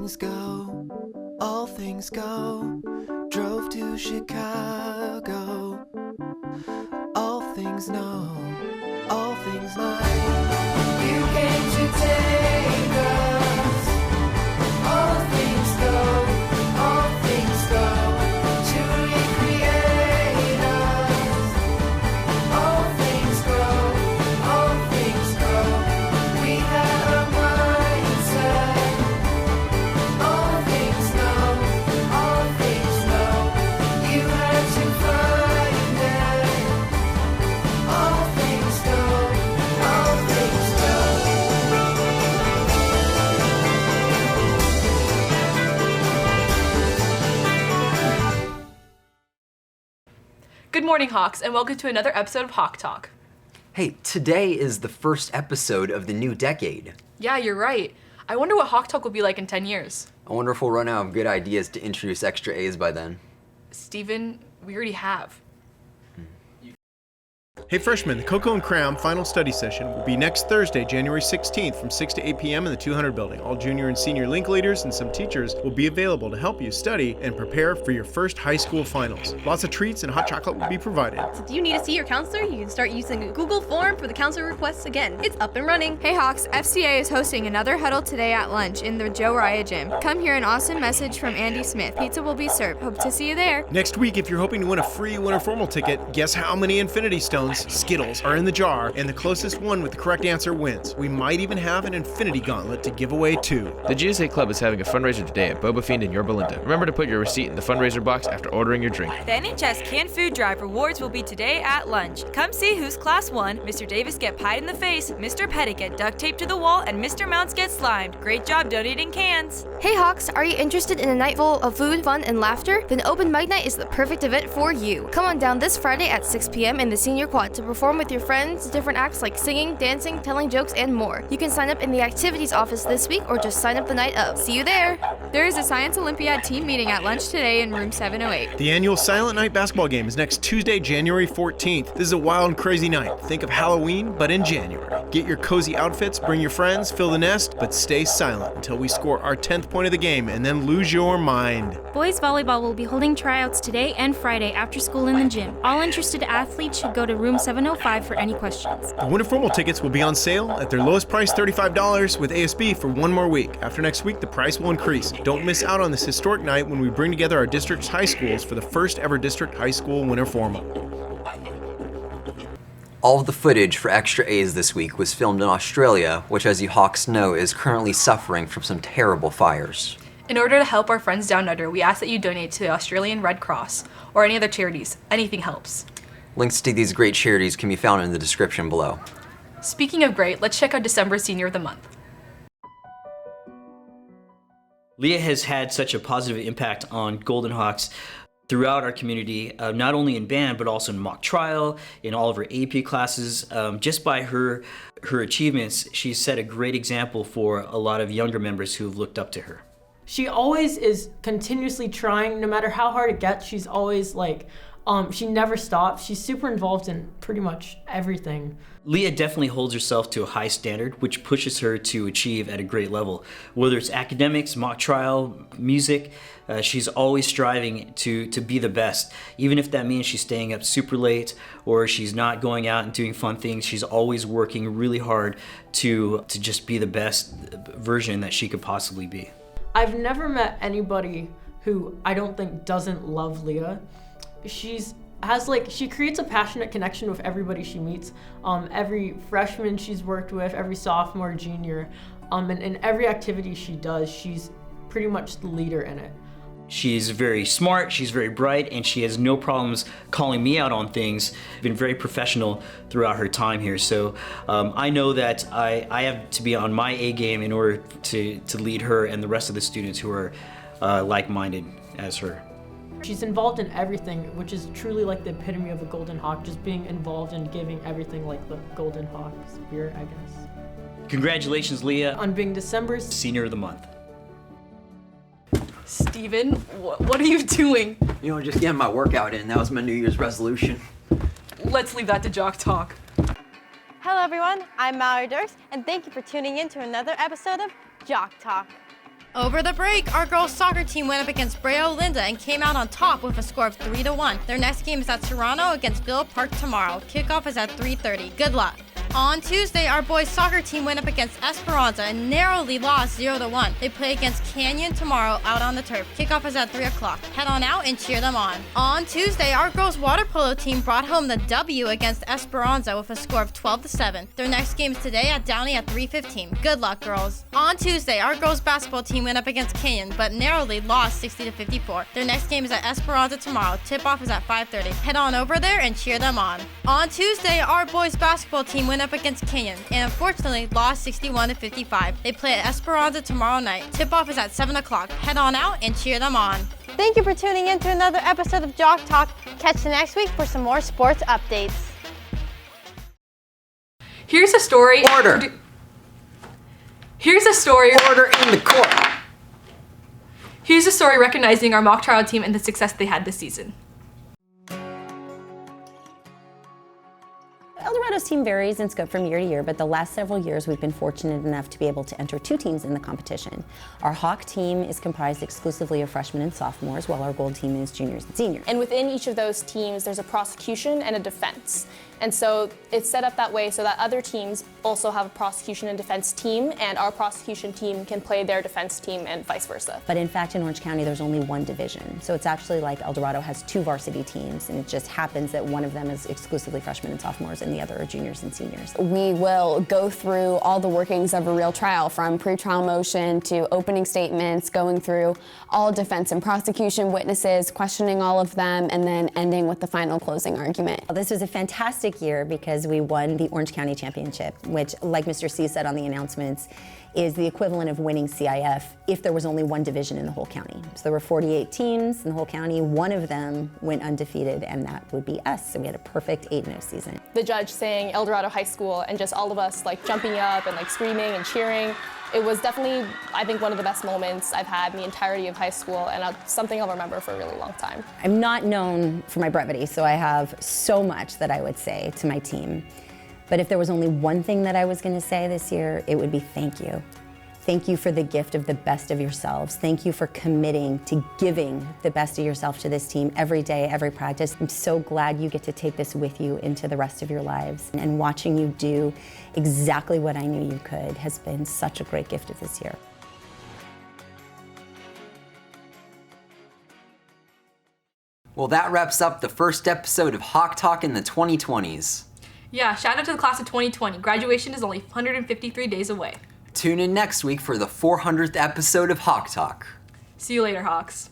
things go, all things go. Drove to Chicago. All things know, all things might. You came to take us. All things go, all things go. To recreate us. All things grow, all things grow. We have a mindset. All things know, all things know. You had to find it. All things go, all things go. Good morning, Hawks, and welcome to another episode of Hawk Talk. Hey, today is the first episode of the new decade. Yeah, you're right. I wonder what Hawk Talk will be like in 10 years. I wonder if we'll run out of good ideas to introduce extra A's by then. Steven, we already have. Hey freshmen, the Cocoa and Cram final study session will be next Thursday, January 16th from 6 to 8 p.m. in the 200 building. All junior and senior link leaders and some teachers will be available to help you study and prepare for your first high school finals. Lots of treats and hot chocolate will be provided. So do you need to see your counselor? You can start using a Google form for the counselor requests again. It's up and running. Hey Hawks, FCA is hosting another huddle today at lunch in the Joe Raya gym. Come hear an awesome message from Andy Smith. Pizza will be served. Hope to see you there. Next week, if you're hoping to win a free winter formal ticket, guess how many Infinity Stones, Skittles, are in the jar, and the closest one with the correct answer wins. We might even have an Infinity Gauntlet to give away too. The GSA Club is having a fundraiser today at Boba Fiend in Yorba Linda. Remember to put your receipt in the fundraiser box after ordering your drink. The NHS Canned Food Drive rewards will be today at lunch. Come see who's Class 1, Mr. Davis get pied in the face, Mr. Pettit get duct taped to the wall, and Mr. Mounts get slimed. Great job donating cans. Hey Hawks, are you interested in a night full of food, fun, and laughter? Then Open Mic Night is the perfect event for you. Come on down this Friday at 6 p.m. in the Senior Quad to perform with your friends, different acts like singing, dancing, telling jokes, and more. You can sign up in the activities office this week or just sign up the night of. See you there! There is a Science Olympiad team meeting at lunch today in room 708. The annual Silent Night basketball game is next Tuesday, January 14th. This is a wild and crazy night. Think of Halloween, but in January. Get your cozy outfits, bring your friends, fill the nest, but stay silent until we score our 10th point of the game and then lose your mind. Boys volleyball will be holding tryouts today and Friday after school in the gym. All interested athletes should go to room 705 for any questions. The winter formal tickets will be on sale at their lowest price, $35, with ASB for one more week. After next week, the price will increase. Don't miss out on this historic night when we bring together our district's high schools for the first ever district high school winter formal. All of the footage for extra A's this week was filmed in Australia, which, as you Hawks know, is currently suffering from some terrible fires. In order to help our friends down under, we ask that you donate to the Australian Red Cross or any other charities. Anything helps. Links to these great charities can be found in the description below. Speaking of great, let's check out December's Senior of the Month. Leah has had such a positive impact on Golden Hawks throughout our community, not only in band, but also in mock trial, in all of her AP classes. Just by her achievements, she's set a great example for a lot of younger members who have looked up to her. She always is continuously trying, no matter how hard it gets. She's always she never stops. She's super involved in pretty much everything. Leah definitely holds herself to a high standard, which pushes her to achieve at a great level. Whether it's academics, mock trial, music, she's always striving to be the best. Even if that means she's staying up super late or she's not going out and doing fun things, she's always working really hard to just be the best version that she could possibly be. I've never met anybody who I don't think doesn't love Leah. She creates a passionate connection with everybody she meets. Every freshman she's worked with, every sophomore, junior, and in every activity she does, she's pretty much the leader in it. She's very smart, she's very bright, and she has no problems calling me out on things. Been very professional throughout her time here, so I know that I have to be on my A game in order to lead her and the rest of the students who are like-minded as her. She's involved in everything, which is truly like the epitome of a Golden Hawk, just being involved in giving everything like the Golden Hawk spirit, I guess. Congratulations, Leah, on being December's Senior of the Month. Steven, what are you doing? Just getting my workout in. That was my New Year's resolution. Let's leave that to Jock Talk. Hello everyone, I'm Mallory Dirks, and thank you for tuning in to another episode of Jock Talk. Over the break, our girls soccer team went up against Brea Olinda and came out on top with a score of 3-1. Their next game is at Serrano against Villa Park tomorrow. Kickoff is at 3:30. Good luck. On Tuesday, our boys soccer team went up against Esperanza and narrowly lost 0-1. They play against Canyon tomorrow out on the turf. Kickoff is at 3 o'clock. Head on out and cheer them on. On Tuesday, our girls water polo team brought home the W against Esperanza with a score of 12-7. Their next game is today at Downey at 3:15. Good luck, girls. On Tuesday, our girls basketball team went up against Canyon but narrowly lost 60-54. Their next game is at Esperanza tomorrow. Tip-off is at 5:30. Head on over there and cheer them on. On Tuesday, our boys basketball team went up against Canyon and unfortunately lost 61-55. They play at Esperanza tomorrow night. Tip-off is at 7 o'clock. Head on out and cheer them on. Thank you for tuning in to another episode of Jock Talk. Catch you next week for some more sports updates. Here's a story. Order. Here's a story. Order in the court. Here's a story recognizing our mock trial team and the success they had this season. Eldorado's team varies in scope from year to year, but the last several years we've been fortunate enough to be able to enter 2 teams in the competition. Our Hawk team is comprised exclusively of freshmen and sophomores, while our Gold team is juniors and seniors. And within each of those teams, there's a prosecution and a defense. And so it's set up that way so that other teams also have a prosecution and defense team, and our prosecution team can play their defense team and vice versa. But in fact, in Orange County, there's only 1 division. So it's actually like Eldorado has 2 varsity teams, and it just happens that one of them is exclusively freshmen and sophomores, and the other are juniors and seniors. We will go through all the workings of a real trial, from pre-trial motion to opening statements, going through all defense and prosecution witnesses, questioning all of them, and then ending with the final closing argument. This was a fantastic year because we won the Orange County Championship, which, like Mr. C said on the announcements, is the equivalent of winning CIF if there was only 1 division in the whole county. So there were 48 teams in the whole county. 1 of them went undefeated, and that would be us. So we had a perfect 8-0 season. The judge saying Dorado High School and just all of us like jumping up and like screaming and cheering. It was definitely, I think, one of the best moments I've had in the entirety of high school, and something I'll remember for a really long time. I'm not known for my brevity, so I have so much that I would say to my team. But if there was only one thing that I was going to say this year, it would be thank you. Thank you for the gift of the best of yourselves. Thank you for committing to giving the best of yourself to this team every day, every practice. I'm so glad you get to take this with you into the rest of your lives. And watching you do exactly what I knew you could has been such a great gift of this year. Well, that wraps up the first episode of Hawk Talk in the 2020s. Yeah, shout out to the class of 2020. Graduation is only 153 days away. Tune in next week for the 400th episode of Hawk Talk. See you later, Hawks.